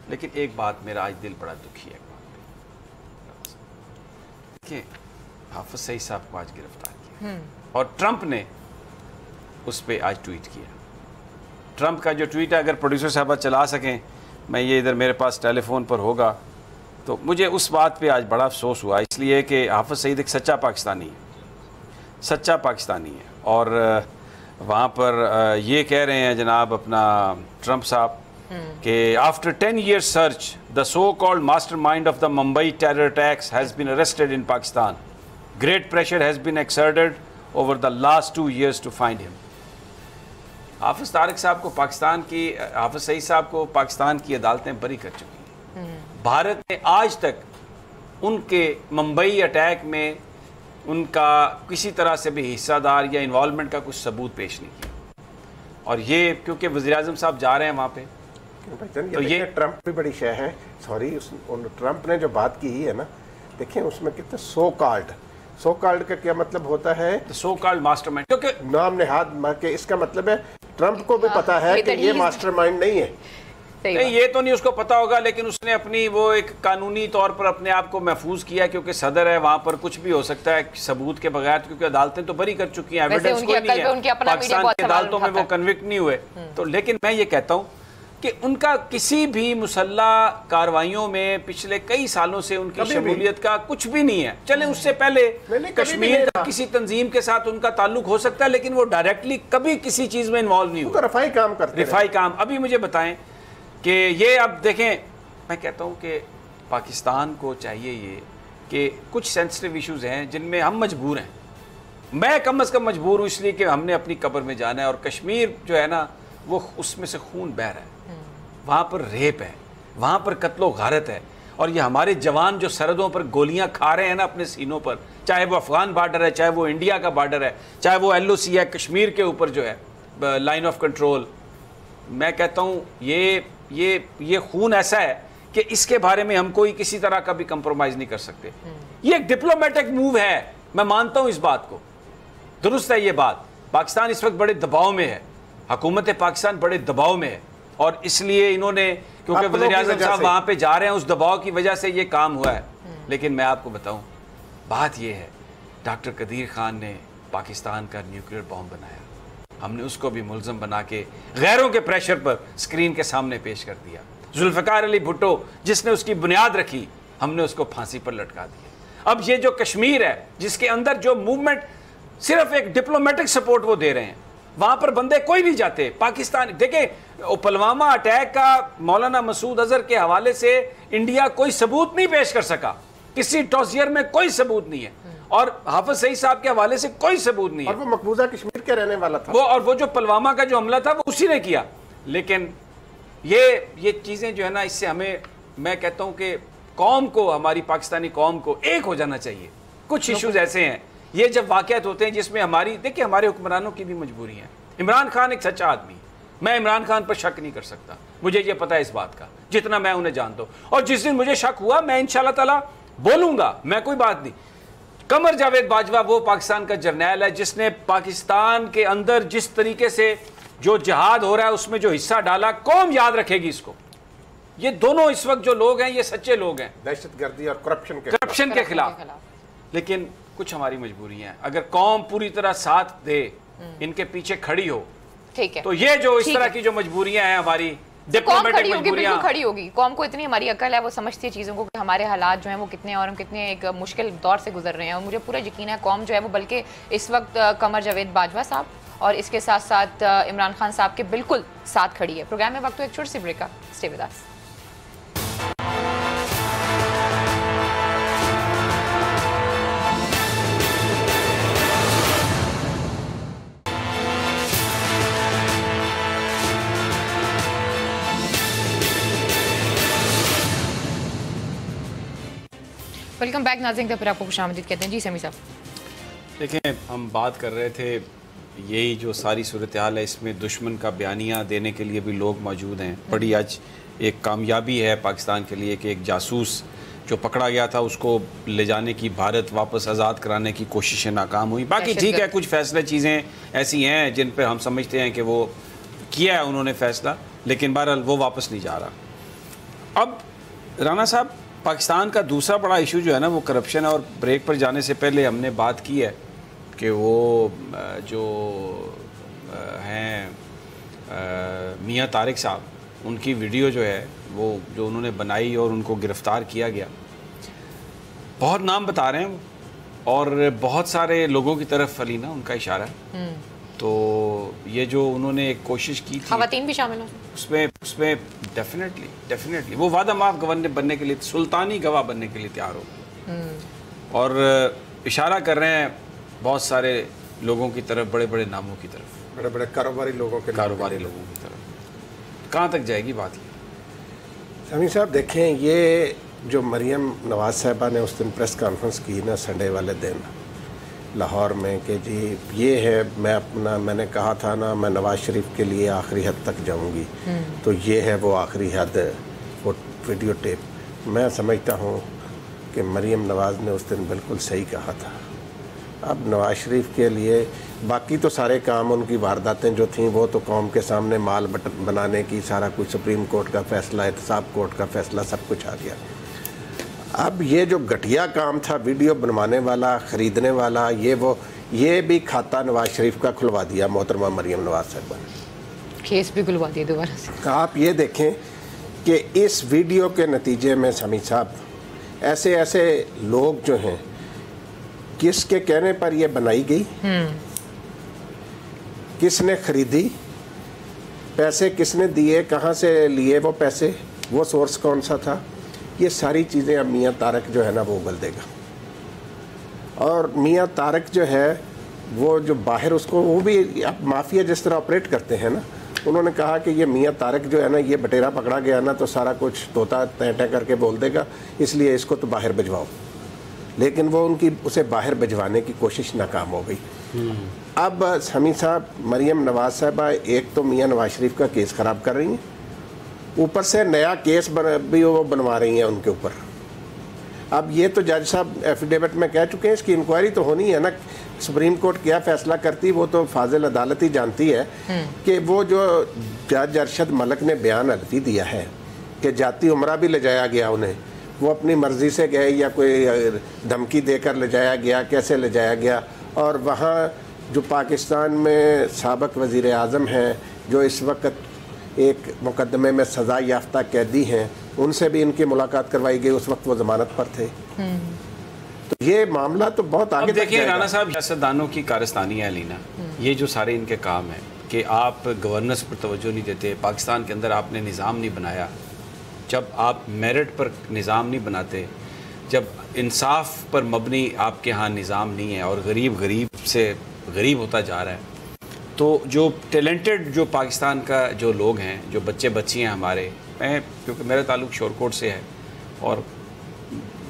Speaker 3: لیکن ایک بات میرا آج دل بڑا دکھی ہے کہ حافظ سعید صاحب کو آج گرفتار کیا اور ٹرمپ نے اس پہ آج ٹویٹ کیا. ٹرمپ کا جو ٹویٹ ہے اگر پروڈیوسر صاحبہ چلا سکیں، میں یہ ادھر میرے پاس ٹیلی فون پر ہوگا، تو مجھے اس بات پہ آج بڑا افسوس ہوا، اس لیے کہ حافظ سعید ایک سچا پاکستانی ہے. اور وہاں پر یہ کہہ رہے ہیں جناب اپنا ٹرمپ صاحب کہ after 10 years search the so-called mastermind of the Mumbai terror attacks has been arrested in Pakistan. Great pressure has been exerted over the last 2 years to find him. حافظ طارق صاحب کو حافظ سعید صاحب کو پاکستان کی عدالتیں بری کر چکی ہیں. بھارت نے آج تک ان کے ممبئی اٹیک میں ان کا کسی طرح سے بھی حصہ دار یا انوالومنٹ کا کچھ ثبوت پیش نہیں کیا. اور یہ کیونکہ وزیراعظم صاحب جا رہے ہیں وہاں پہ،
Speaker 1: تو یہ ٹرمپ بھی بڑی شے ہے. سوری، ٹرمپ نے جو بات کی ہے نا، دیکھیں اس میں کتنے سو کالڈ کا کیا مطلب ہوتا ہے؟
Speaker 3: سو کالڈ ماسٹر مائنڈ، کیونکہ
Speaker 1: نام نہاد کہ اس کا مطلب ہے ٹرمپ کو بھی پتا ہے کہ یہ ماسٹر مائنڈ نہیں ہے.
Speaker 3: نہیں، یہ تو نہیں اس کو پتا ہوگا، لیکن اس نے اپنی وہ ایک قانونی طور پر اپنے آپ کو محفوظ کیا، کیونکہ صدر ہے وہاں پر کچھ بھی ہو سکتا ہے ثبوت کے بغیر، کیونکہ عدالتیں تو بری کر چکی ہیں، ایویڈنس کوئی نہیں ہے، پاکستان کی عدالتوں میں وہ کنوکٹ نہیں ہوئے. تو لیکن میں یہ کہتا ہوں کہ ان کا کسی بھی مسلح کارروائیوں میں پچھلے کئی سالوں سے ان کی شمولیت کا کچھ بھی نہیں ہے. چلیں اس سے پہلے کشمیر کا کسی تنظیم کے ساتھ ان کا تعلق ہو سکتا ہے، لیکن وہ ڈائریکٹلی کبھی کسی چیز میں انوالو نہیں ہوا.
Speaker 1: رفائی کام کرتے،
Speaker 3: رفائی کام. ابھی مجھے بتائیں کہ یہ اب دیکھیں، میں کہتا ہوں کہ پاکستان کو چاہیے یہ کہ کچھ سینسٹیو ایشوز ہیں جن میں ہم مجبور ہیں. میں کم از کم مجبور ہوں اس لیے کہ ہم نے اپنی قبر میں جانا ہے، اور کشمیر جو ہے نا وہ اس میں سے خون بہہ رہا ہے، وہاں پر ریپ ہے، وہاں پر قتل و غارت ہے، اور یہ ہمارے جوان جو سرحدوں پر گولیاں کھا رہے ہیں نا اپنے سینوں پر، چاہے وہ افغان بارڈر ہے، چاہے وہ انڈیا کا بارڈر ہے، چاہے وہ LOC ہے کشمیر کے اوپر جو ہے لائن آف کنٹرول. میں کہتا ہوں یہ خون ایسا ہے کہ اس کے بارے میں ہم کوئی کسی طرح کا بھی کمپرومائز نہیں کر سکتے. یہ ایک ڈپلومیٹک موو ہے، میں مانتا ہوں اس بات کو، درست ہے یہ بات. پاکستان اس وقت بڑے دباؤ میں ہے، حکومت پاکستان بڑے دباؤ میں ہے، اور اس لیے انہوں نے کیونکہ وزیراعظم صاحب وہاں پہ جا رہے ہیں، اس دباؤ کی وجہ سے یہ کام ہوا ہے. لیکن میں آپ کو بتاؤں بات یہ ہے، ڈاکٹر قدیر خان نے پاکستان کا نیوکلیئر بام بنایا، ہم نے اس کو بھی ملزم بنا کے غیروں کے پریشر پر اسکرین کے سامنے پیش کر دیا. ذوالفقار علی بھٹو جس نے اس کی بنیاد رکھی، ہم نے اس کو پھانسی پر لٹکا دیا. اب یہ جو کشمیر ہے جس کے اندر جو موومنٹ صرف ایک ڈپلومیٹک سپورٹ وہ دے رہے ہیں، وہاں پر بندے کوئی نہیں جاتے. پاکستان دیکھیں پلوامہ اٹیک کا مولانا مسعود اظہر کے حوالے سے انڈیا کوئی ثبوت نہیں پیش کر سکا، کسی ڈوزیئر میں کوئی ثبوت نہیں ہے، اور حافظ سعید صاحب کے حوالے سے کوئی ثبوت نہیں ہے.
Speaker 1: اور وہ مقبوضہ کشمیر کے رہنے والا تھا،
Speaker 3: وہ جو پلوامہ کا جو حملہ تھا وہ اسی نے کیا. لیکن یہ چیزیں جو ہے نا، اس سے ہمیں، میں کہتا ہوں کہ قوم کو, ہماری پاکستانی قوم کو ایک ہو جانا چاہیے. کچھ ایشوز ایسے ہیں, یہ جب واقعات ہوتے ہیں جس میں دیکھیں ہمارے حکمرانوں کی بھی مجبوری ہے. عمران خان ایک سچا آدمی, میں عمران خان پر شک نہیں کر سکتا, مجھے یہ پتا ہے اس بات کا جتنا میں انہیں جانتا ہوں, اور جس دن مجھے شک ہوا میں انشاءاللہ تعالی بولوں گا, میں کوئی بات نہیں. قمر جاوید باجوہ وہ پاکستان کا جرنیل ہے جس نے پاکستان کے اندر جس طریقے سے جو جہاد ہو رہا ہے اس میں جو حصہ ڈالا, قوم یاد رکھے گی اس کو. یہ دونوں اس وقت جو لوگ ہیں یہ سچے لوگ ہیں
Speaker 1: دہشت گردی اور
Speaker 3: کرپشن کے خلاف. لیکن کچھ ہماری مجبوری ہیں, اگر قوم پوری طرح ساتھ دے, ان کے پیچھے کھڑی ہو,
Speaker 2: ٹھیک ہے,
Speaker 3: تو یہ جو اس طرح کی جو مجبوریاں ہیں ہماری
Speaker 2: قوم کھڑی ہوگی, بالکل کھڑی ہوگی. قوم کو اتنی ہماری عقل ہے, وہ سمجھتی ہے چیزوں کو کہ ہمارے حالات جو ہیں وہ کتنے اور ہم کتنے ایک مشکل دور سے گزر رہے ہیں, اور مجھے پورا یقین ہے قوم جو ہے وہ بلکہ اس وقت قمر جاوید باجوہ صاحب اور اس کے ساتھ ساتھ عمران خان صاحب کے بالکل ساتھ کھڑی ہے. پروگرام میں وقت ایک چھوٹی سی بریک کا, stay with us. Welcome back ناظرین, پھر آپ کو خوش آمدید کہتے ہیں. جی سمیع صاحب,
Speaker 3: دیکھیں ہم بات کر رہے تھے, یہی جو ساری صورتحال ہے اس میں دشمن کا بیانیہ دینے کے لیے بھی لوگ موجود ہیں. بڑی آج ایک کامیابی ہے پاکستان کے لیے کہ ایک جاسوس جو پکڑا گیا تھا اس کو لے جانے کی, بھارت واپس آزاد کرانے کی کوششیں ناکام ہوئی. باقی ٹھیک ہے, کچھ فیصلے چیزیں ایسی ہیں جن پہ ہم سمجھتے ہیں کہ وہ کیا ہے انہوں نے فیصلہ, لیکن بہرحال وہ واپس نہیں جا رہا. اب رانا صاحب, پاکستان کا دوسرا بڑا ایشو جو ہے نا وہ کرپشن ہے, اور بریک پر جانے سے پہلے ہم نے بات کی ہے کہ وہ جو ہیں میاں طارق صاحب, ان کی ویڈیو جو ہے وہ جو انہوں نے بنائی اور ان کو گرفتار کیا گیا, بہت نام بتا رہے ہیں اور بہت سارے لوگوں کی طرف علینا ان کا اشارہ ہے. تو یہ جو انہوں نے ایک کوشش کی تھی,
Speaker 2: خواتین بھی شامل ہوں
Speaker 3: اس میں ڈیفینیٹلی وہ وعدہ معاف گورنر بننے کے لیے, سلطانی گواہ بننے کے لیے تیار ہو, اور اشارہ کر رہے ہیں بہت سارے لوگوں کی طرف, بڑے بڑے ناموں کی طرف,
Speaker 1: بڑے بڑے کاروباری لوگوں کی
Speaker 3: طرف. کہاں تک جائے گی بات یہ؟
Speaker 1: سمیع صاحب دیکھیں, یہ جو مریم نواز صاحبہ نے اس دن پریس کانفرنس کی نا سنڈے والے دن لاہور میں کہ جی یہ ہے, میں نے کہا تھا نا میں نواز شریف کے لیے آخری حد تک جاؤں گی, تو یہ ہے وہ آخری حد, وہ ویڈیو ٹیپ. میں سمجھتا ہوں کہ مریم نواز نے اس دن بالکل صحیح کہا تھا. اب نواز شریف کے لیے باقی تو سارے کام, ان کی وارداتیں جو تھیں وہ تو قوم کے سامنے مال بنانے کی سارا کچھ, سپریم کورٹ کا فیصلہ, احتساب کورٹ کا فیصلہ, سب کچھ آ گیا. اب یہ جو گھٹیا کام تھا ویڈیو بنوانے والا, خریدنے والا, یہ بھی کھاتا نواز شریف کا کھلوا دیا محترمہ مریم نواز صاحبہ نے,
Speaker 2: کیس بھی کھلوا دیا دوبارہ سے.
Speaker 1: آپ یہ دیکھیں کہ اس ویڈیو کے نتیجے میں سمیع صاحب ایسے لوگ جو ہیں, کس کے کہنے پر یہ بنائی گئی, کس نے خریدی, پیسے کس نے دیے, کہاں سے لیے وہ پیسے, وہ سورس کون سا تھا, یہ ساری چیزیں اب میاں طارق جو ہے نا وہ اگل دے گا. اور میاں طارق جو ہے وہ جو باہر اس کو, وہ بھی اب مافیا جس طرح آپریٹ کرتے ہیں نا, انہوں نے کہا کہ یہ میاں طارق جو ہے نا یہ بٹیرا پکڑا گیا نا تو سارا کچھ طوطا تیں کر کے بول دے گا, اس لیے اس کو تو باہر بھجواؤ. لیکن وہ ان کی اسے باہر بھجوانے کی کوشش ناکام ہو گئی. اب سمیع صاحب, مریم نواز صاحبہ ایک تو میاں نواز شریف کا کیس خراب کر رہی ہیں, اوپر سے نیا کیس بھی وہ بنوا رہی ہیں ان کے اوپر. اب یہ تو جج صاحب ایفیڈیوٹ میں کہہ چکے ہیں, اس کی انکوائری تو ہونی ہے نا. سپریم کورٹ کیا فیصلہ کرتی وہ تو فاضل عدالت ہی جانتی ہے کہ وہ جو جج ارشد ملک نے بیان الفی دیا ہے کہ جاتی عمرہ بھی لے جایا گیا انہیں, وہ اپنی مرضی سے گئے یا کوئی دھمکی دے کر لے جایا گیا, کیسے لے جایا گیا, اور وہاں جو پاکستان میں سابق وزیر اعظم ہیں جو اس وقت ایک مقدمے میں سزا یافتہ قیدی ہیں, ان سے بھی ان کی ملاقات کروائی گئی, اس وقت وہ ضمانت پر تھے. تو یہ معاملہ تو بہت آگے تک
Speaker 3: دیکھیں
Speaker 1: جائے گا.
Speaker 3: رانا صاحب, سیاستدانوں کی کارستانی ہے علینا, یہ جو سارے ان کے کام ہیں کہ آپ گورننس پر توجہ نہیں دیتے, پاکستان کے اندر آپ نے نظام نہیں بنایا, جب آپ میرٹ پر نظام نہیں بناتے, جب انصاف پر مبنی آپ کے ہاں نظام نہیں ہے اور غریب سے غریب ہوتا جا رہا ہے, تو جو ٹیلنٹڈ جو پاکستان کا جو لوگ ہیں, جو بچے بچی ہیں ہمارے, میں کیونکہ میرا تعلق شورکوٹ سے ہے اور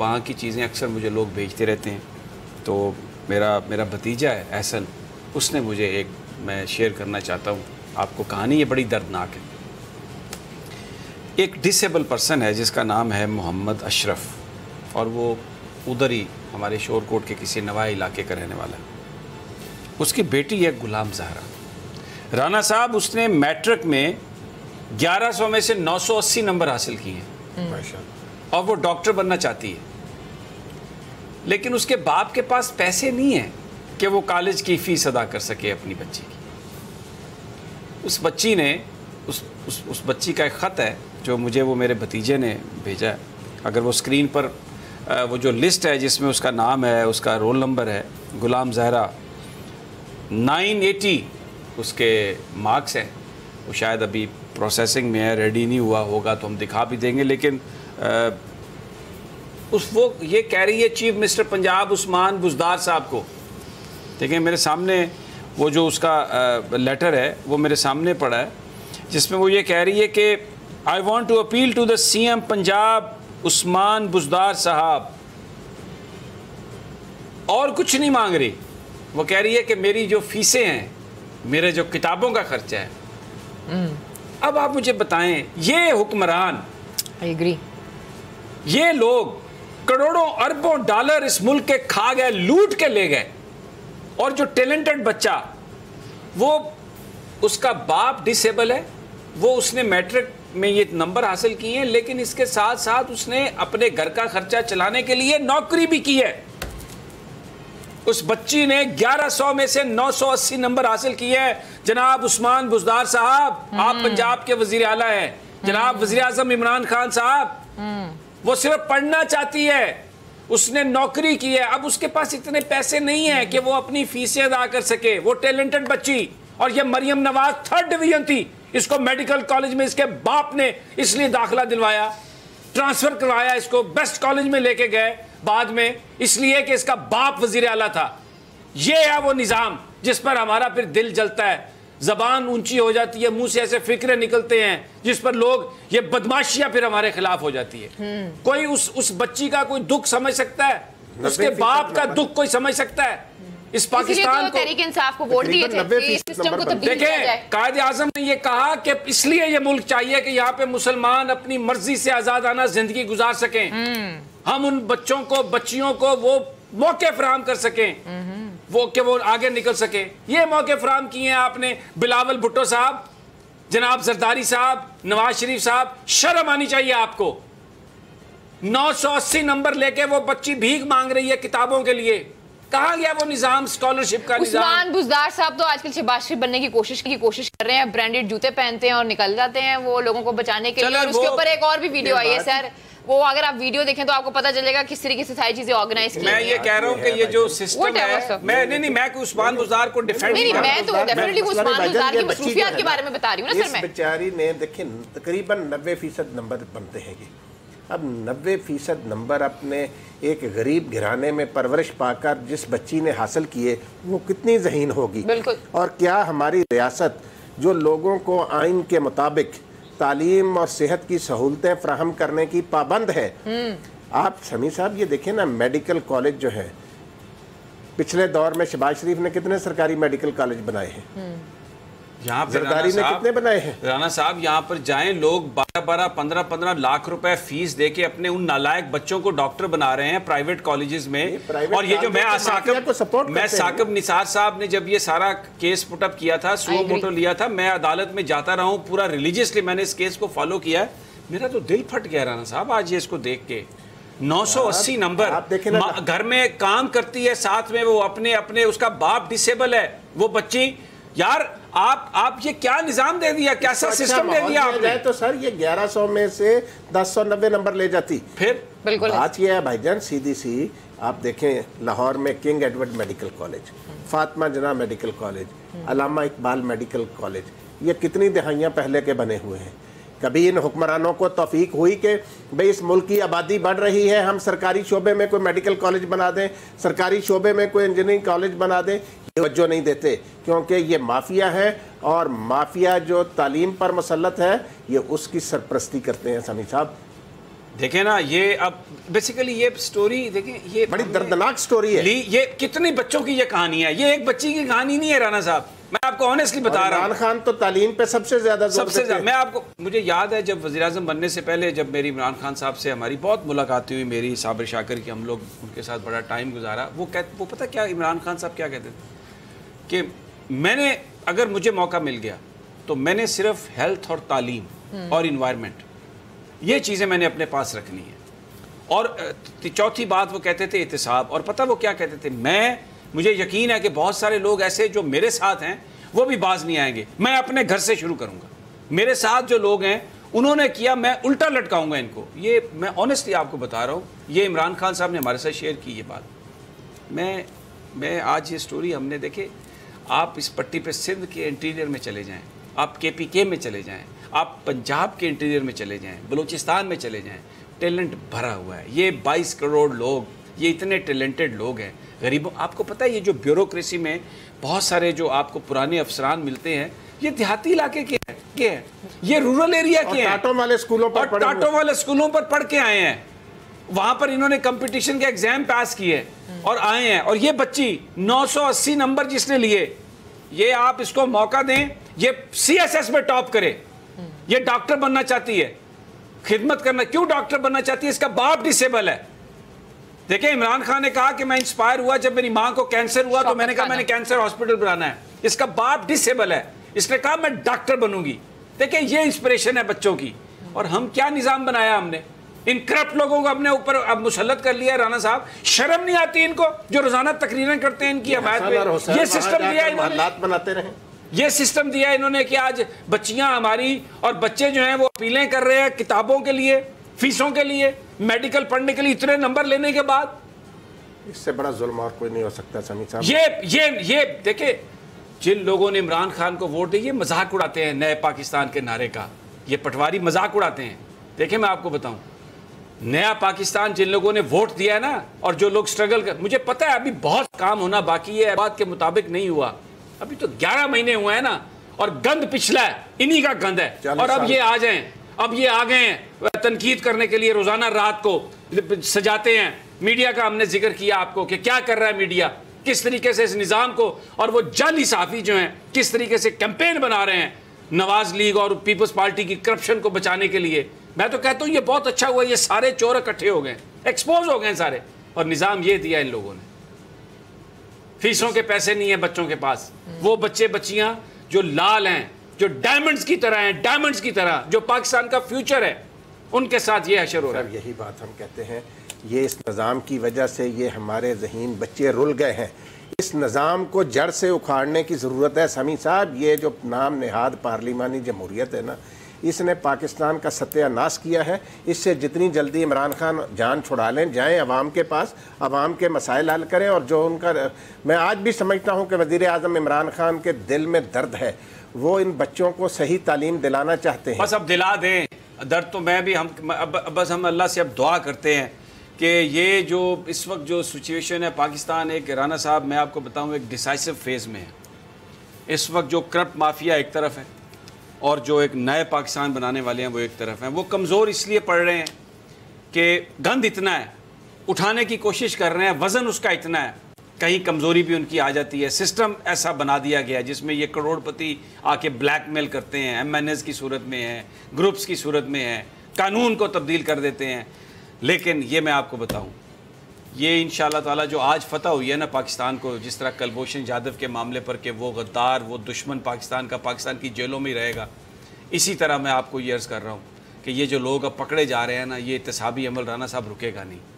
Speaker 3: وہاں کی چیزیں اکثر مجھے لوگ بھیجتے رہتے ہیں. تو میرا بھتیجا ہے احسن, اس نے مجھے ایک میں شیئر کرنا چاہتا ہوں آپ کو کہانی, یہ بڑی دردناک ہے. ایک ڈسیبل پرسن ہے جس کا نام ہے محمد اشرف, اور وہ ادھر ہی ہمارے شور کوٹ کے کسی نواح علاقے کا رہنے والا ہے. اس کی بیٹی ہے غلام زہرا. رانا صاحب اس نے میٹرک میں 1100 میں سے 980 نمبر حاصل کیے ہیں, اور وہ ڈاکٹر بننا چاہتی ہے. لیکن اس کے باپ کے پاس پیسے نہیں ہیں کہ وہ کالج کی فیس ادا کر سکے اپنی بچی کی. اس بچی نے اس بچی کا ایک خط ہے جو مجھے وہ میرے بھتیجے نے بھیجا ہے. اگر وہ اسکرین پر وہ جو لسٹ ہے جس میں اس کا نام ہے, اس کا رول نمبر ہے, غلام زہرا 980 اس کے مارکس ہیں. وہ شاید ابھی پروسیسنگ میں ہے, ریڈی نہیں ہوا ہوگا تو ہم دکھا بھی دیں گے. لیکن وہ یہ کہہ رہی ہے چیف منسٹر پنجاب عثمان بزدار صاحب کو. دیکھیں میرے سامنے وہ جو اس کا لیٹر ہے وہ میرے سامنے پڑا ہے, جس میں وہ یہ کہہ رہی ہے کہ I want to appeal to the CM Punjab Usman Buzdar صاحب. اور کچھ نہیں مانگ رہی. وہ کہہ رہی ہے کہ میری جو فیسیں ہیں, میرے جو کتابوں کا خرچہ ہے. اب آپ مجھے بتائیں, یہ حکمران, یہ لوگ کروڑوں اربوں ڈالر اس ملک کے کھا گئے, لوٹ کے لے گئے, اور جو ٹیلنٹڈ بچہ, وہ اس کا باپ ڈسیبل ہے, وہ اس نے میٹرک میں یہ نمبر حاصل کیے ہیں, لیکن اس کے ساتھ ساتھ اس نے اپنے گھر کا خرچہ چلانے کے لیے نوکری بھی کی ہے. اس بچی نے 1100 میں سے 980 نمبر حاصل کیے ہیں. جناب عثمان بزدار صاحب, آپ پنجاب کے وزیر اعلیٰ ہیں. جناب وزیر اعظم عمران خان صاحب, وہ صرف پڑھنا چاہتی ہے, اس نے نوکری کی ہے. اب اس کے پاس اتنے پیسے نہیں ہیں کہ وہ اپنی فیسیں ادا کر سکے. وہ ٹیلنٹڈ بچی, اور یہ مریم نواز 3rd ڈویژن تھی, اس کو میڈیکل کالج میں اس کے باپ نے اس لیے داخلہ دلوایا, ٹرانسفر کروایا, اس کو بیسٹ کالج میں لے کے گئے بعد میں, اس لیے کہ اس کا باپ وزیر اعلیٰ تھا. یہ ہے وہ نظام جس پر ہمارا پھر دل جلتا ہے, زبان اونچی ہو جاتی ہے, منہ سے ایسے فکرے نکلتے ہیں جس پر لوگ یہ بدماشیاں پھر ہمارے خلاف ہو جاتی ہے. کوئی اس بچی کا کوئی دکھ سمجھ سکتا ہے؟ اس کے باپ کا دکھ کوئی سمجھ سکتا ہے؟ اس پاکستان کو
Speaker 2: تحریک انصاف کو ووٹ دیے تھے.
Speaker 3: دیکھیں قائد اعظم نے یہ کہا کہ اس لیے یہ ملک چاہیے کہ یہاں پہ مسلمان اپنی مرضی سے آزادانہ زندگی گزار سکیں, ہم ان بچوں کو بچیوں کو وہ موقع فراہم کر سکیں, وہ کہ وہ آگے نکل سکیں. یہ موقع فراہم کیے ہیں آپ نے. بلاول بھٹو صاحب, جناب زرداری صاحب, نواز شریف صاحب, شرم آنی چاہیے آپ کو. 980 نمبر لے کے وہ بچی بھیک مانگ رہی ہے کتابوں کے لیے. کہاں گیا وہ نظام, اسکالرشپ کا نظام؟
Speaker 2: عثمان بزدار صاحب تو آج کل شہباز شریف بننے کی کوشش کر رہے ہیں, برانڈیڈ جوتے پہنتے ہیں اور نکل جاتے ہیں وہ لوگوں کو بچانے کے لیے. اور اس کے اوپر ایک اور بھی ویڈیو آئی ہے سر, وہ اگر آپ ویڈیو دیکھیں تو آپ کو پتہ چلے گا کس طریقے سے ساری چیزیں آرگنائز کی.
Speaker 3: میں یہ کہہ رہا ہوں کہ یہ جو سسٹم ہے, میں کوئی عثمان بزدار کو ڈیفینڈ نہیں,
Speaker 2: میں تو ڈیفینیٹلی عثمان بزدار کی مصروفیات کے بارے میں بتا رہی ہوں نا سر.
Speaker 1: اس بیچاری نے دیکھیں تقریباً 90% نمبر بنتے ہیں یہ. اب 90% نمبر اپنے ایک غریب گھرانے میں پرورش پا کر جس بچی نے حاصل کیے, وہ کتنی ذہین ہوگی. اور کیا ہماری ریاست جو لوگوں کو آئین کے مطابق تعلیم اور صحت کی سہولتیں فراہم کرنے کی پابند ہے. آپ سمیع صاحب یہ دیکھیں نا, میڈیکل کالج جو ہے, پچھلے دور میں شہباز شریف نے کتنے سرکاری میڈیکل کالج بنائے ہیں,
Speaker 3: یہاں پہ
Speaker 1: زرداری نے کتنے بنائے ہیں؟
Speaker 3: رانا صاحب یہاں پر جائیں, لوگ 12-15 لاکھ روپے فیس دے کے اپنے ان نالائق بچوں کو ڈاکٹر بنا رہے ہیں پرائیویٹ کالجز میں. اور یہ جو میں ثاقب نثار صاحب نے جب یہ سارا کیس پٹ اپ کیا تھا, سو موٹو لیا تھا, میں عدالت میں جاتا رہا ہوں پورا ریلیجیسلی, میں نے اس کیس کو فالو کیا ہے. میرا تو دل پھٹ گیا رانا صاحب آج یہ اس کو دیکھ کے. 980 نمبر, گھر میں کام کرتی ہے, ساتھ میں وہ اپنے اس کا باپ ڈسیبل ہے, وہ بچی. یار آپ یہ کیا نظام دے دیا, کیسا سسٹم دے دیا آپ نے؟
Speaker 1: تو سر یہ 1100 میں سے 1090 نمبر لے جاتی.
Speaker 3: پھر
Speaker 1: بات یہ ہے بھائی جان سیدھی سی, آپ دیکھیں لاہور میں King Edward medical college, Fatima Jinnah medical college, Allama Iqbal medical college, یہ کتنی دہائیاں پہلے کے بنے ہوئے ہیں. کبھی ان حکمرانوں کو توفیق ہوئی کہ بھئی اس ملک کی آبادی بڑھ رہی ہے, ہم سرکاری شعبے میں کوئی میڈیکل کالج بنا دیں, سرکاری شعبے میں کوئی انجینئرنگ کالج بنا دیں؟ یہ توجہ نہیں دیتے, کیونکہ یہ مافیا ہے, اور مافیا جو تعلیم پر مسلط ہے یہ اس کی سرپرستی کرتے ہیں. سمیع صاحب
Speaker 3: دیکھیں نا یہ اب بیسیکلی یہ سٹوری دیکھیں یہ
Speaker 1: بڑی دردناک سٹوری ہے.
Speaker 3: یہ کتنے بچوں کی یہ کہانی ہے, یہ ایک بچی کی کہانی نہیں ہے رانا صاحب, میں آپ کو آنیسٹلی بتا رہا ہوں.
Speaker 1: عمران خان تو تعلیم پہ سب سے زیادہ زور دیتے ہیں.
Speaker 3: میں آپ کو, مجھے یاد ہے جب وزیر اعظم بننے سے پہلے جب میری عمران خان صاحب سے ہماری بہت ملاقاتیں ہوئی, میری صابر شاکر کی, ہم لوگ ان کے ساتھ بڑا ٹائم گزارا. وہ پتہ کیا عمران خان صاحب کیا کہتے تھے کہ میں نے اگر مجھے موقع مل گیا تو میں نے صرف ہیلتھ اور تعلیم اور انوائرمنٹ یہ چیزیں میں نے اپنے پاس رکھنی ہیں. اور چوتھی بات وہ کہتے تھے احتساب. اور پتہ وہ کیا کہتے تھے, مجھے یقین ہے کہ بہت سارے لوگ ایسے جو میرے ساتھ ہیں وہ بھی باز نہیں آئیں گے, میں اپنے گھر سے شروع کروں گا. میرے ساتھ جو لوگ ہیں انہوں نے کیا, میں الٹا لٹکاؤں گا ان کو. یہ میں آنیسٹلی آپ کو بتا رہا ہوں, یہ عمران خان صاحب نے ہمارے ساتھ شیئر کی یہ بات. میں آج یہ سٹوری ہم نے دیکھے, آپ اس پٹی پہ سندھ کے انٹیریئر میں چلے جائیں, آپ KPK میں چلے جائیں, آپ پنجاب کے انٹیریئر میں چلے جائیں, بلوچستان میں چلے جائیں, ٹیلنٹ بھرا ہوا ہے. یہ 22 کروڑ لوگ, یہ اتنے ٹیلنٹڈ لوگ ہیں. غریبوں, آپ کو پتہ ہے یہ جو بیوروکریسی میں بہت سارے جو آپ کو پرانے افسران ملتے ہیں یہ دیہاتی علاقے کے ہیں, یہ رورل ایریا کے ہیں,
Speaker 1: ٹاٹوں والے
Speaker 3: اسکولوں پر پڑھ کے آئے ہیں. وہاں پر انہوں نے کمپٹیشن کے ایگزام پاس کیے اور آئے ہیں. اور یہ بچی 980 نمبر جس نے لیے, یہ آپ اس کو موقع دیں, یہ CSS میں ٹاپ کرے, یہ ڈاکٹر بننا چاہتی ہے, خدمت کرنا. کیوں ڈاکٹر بننا چاہتی ہے؟ اس کا باپ ڈسیبل ہے. دیکھیں عمران خان نے کہا کہ میں انسپائر ہوا جب میری ماں کو کینسر ہوا تو میں نے کہا میں نے کینسر ہاسپٹل بنانا ہے. اس کا باپ ڈسیبل ہے, اس نے کہا میں ڈاکٹر بنوں گی. دیکھیں یہ انسپریشن ہے بچوں کی. اور ہم کیا نظام بنایا ہم نے, ان کرپٹ لوگوں کو اپنے اوپر اب مسلط کر لیا ہے. رانا صاحب شرم نہیں آتی ان کو جو روزانہ تقریریں کرتے ہیں ان کی حمایت پہ؟ یہ سسٹم دیا انہوں نے,
Speaker 1: بناتے رہے,
Speaker 3: یہ سسٹم دیا انہوں نے کہ آج بچیاں ہماری اور بچے جو ہیں وہ اپیلیں کر رہے ہیں کتابوں کے لیے, فیسوں کے لیے, میڈیکل پڑھنے کے لیے, اتنے نمبر لینے کے بعد.
Speaker 1: اس سے بڑا ظلم اور کوئی نہیں ہو سکتا سمیع صاحب.
Speaker 3: یہ دیکھیں جن لوگوں نے عمران خان کو ووٹ دے یہ مذاق اڑاتے ہیں نئے پاکستان کے نعرے کا, یہ پٹواری مذاق اڑاتے ہیں. دیکھیں میں آپ کو بتاؤں, نیا پاکستان جن لوگوں نے ووٹ دیا ہے نا, اور جو لوگ سٹرگل کر, مجھے پتہ ہے ابھی بہت کام ہونا باقی ہے, بات کے مطابق نہیں ہوا, ابھی تو 11 مہینے ہوئے ہیں نا, اور گند پچھلا ہے, انہی کا گند ہے. اور اب یہ آ جائیں, اب یہ آ گئے ہیں تنقید کرنے کے لیے, روزانہ رات کو سجاتے ہیں. میڈیا کا ہم نے ذکر کیا آپ کو کہ کیا کر رہا ہے میڈیا, کس طریقے سے اس نظام کو, اور وہ جعلی صحافی جو ہیں کس طریقے سے کیمپین بنا رہے ہیں نواز لیگ اور پیپلز پارٹی کی کرپشن کو بچانے کے لیے. میں تو کہتا ہوں یہ بہت اچھا ہوا, یہ سارے چور اکٹھے ہو گئے, ایکسپوز ہو گئے سارے. اور نظام یہ دیا ان لوگوں نے, فیسوں کے پیسے نہیں ہیں بچوں کے پاس. وہ بچے بچیاں جو لال ہیں, جو ڈائمنڈز کی طرح ہیں, ڈائمنڈز کی طرح, جو پاکستان کا فیوچر ہے, ان کے ساتھ یہ حشر ہو رہا ہے.
Speaker 1: یہی بات ہم کہتے ہیں, یہ اس نظام کی وجہ سے یہ ہمارے ذہین بچے رل گئے ہیں. اس نظام کو جڑ سے اکھاڑنے کی ضرورت ہے سمیع صاحب. یہ جو نام نہاد پارلیمانی جمہوریت ہے نا, اس نے پاکستان کا ستیہ ناش کیا ہے. اس سے جتنی جلدی عمران خان جان چھڑا لیں, جائیں عوام کے پاس, عوام کے مسائل حل کریں. اور جو ان کا, میں آج بھی سمجھتا ہوں کہ وزیر اعظم عمران خان کے دل میں درد ہے, وہ ان بچوں کو صحیح تعلیم دلانا چاہتے ہیں.
Speaker 3: بس اب دلا دیں درد تو. میں بھی بس ہم اللہ سے اب دعا کرتے ہیں کہ یہ جو اس وقت جو سچویشن ہے پاکستان, ایک رانا صاحب میں آپ کو بتاؤں ایک ڈیسائسو فیز میں ہے. اس وقت جو کرپٹ مافیا ایک طرف ہے اور جو ایک نئے پاکستان بنانے والے ہیں وہ ایک طرف ہیں. وہ کمزور اس لیے پڑ رہے ہیں کہ گند اتنا ہے, اٹھانے کی کوشش کر رہے ہیں, وزن اس کا اتنا ہے, کہیں کمزوری بھی ان کی آ جاتی ہے. سسٹم ایسا بنا دیا گیا ہے جس میں یہ کروڑ پتی آ کے بلیک میل کرتے ہیں, MNAs کی صورت میں ہیں, گروپس کی صورت میں ہیں, قانون کو تبدیل کر دیتے ہیں. لیکن یہ میں آپ کو بتاؤں, یہ انشاءاللہ تعالیٰ جو آج فتح ہوئی ہے نا پاکستان کو, جس طرح کلبھوشن جادو کے معاملے پر کہ وہ غدار, وہ دشمن پاکستان کا, پاکستان کی جیلوں میں ہی رہے گا, اسی طرح میں آپ کو یہ عرض کر رہا ہوں کہ یہ جو لوگ اب پکڑے جا رہے ہیں نا, یہ احتسابی عمل رانا صاحب رکے گا نہیں.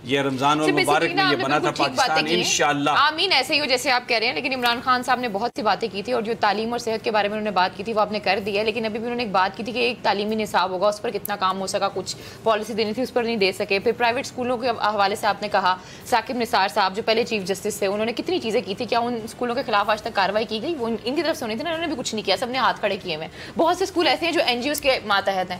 Speaker 3: یہ رمضان المبارک میں یہ بنا تھا پاکستان انشاءاللہ.
Speaker 2: آمین ایسے ہی ہو جیسے آپ کہہ رہے ہیں. لیکن عمران خان صاحب نے بہت سی باتیں کی تھی, اور جو تعلیم اور صحت کے بارے میں انہوں نے بات کی تھی وہ آپ نے کر دی ہے. لیکن ابھی بھی انہوں نے ایک بات کی تھی کہ ایک تعلیمی نصاب ہوگا, اس پر کتنا کام ہو سکا, کچھ پالیسی دینی تھی اس پر نہیں دے سکے. پھر پرائیویٹ اسکولوں کے حوالے سے آپ نے کہا, ثاقب نثار صاحب جو پہلے چیف جسٹس تھے, انہوں نے کتنی چیزیں کی تھی. کیا ان اسکولوں کے خلاف آج تک کارروائی کی گئی؟ وہ ان کی طرف سے ہونی تھی نا, انہوں نے بھی کچھ نہیں کیا, سب نے ہاتھ کھڑے کیے ہوئے. بہت سے اسکول ایسے ہیں جو NGOs کے ماتحت ہیں,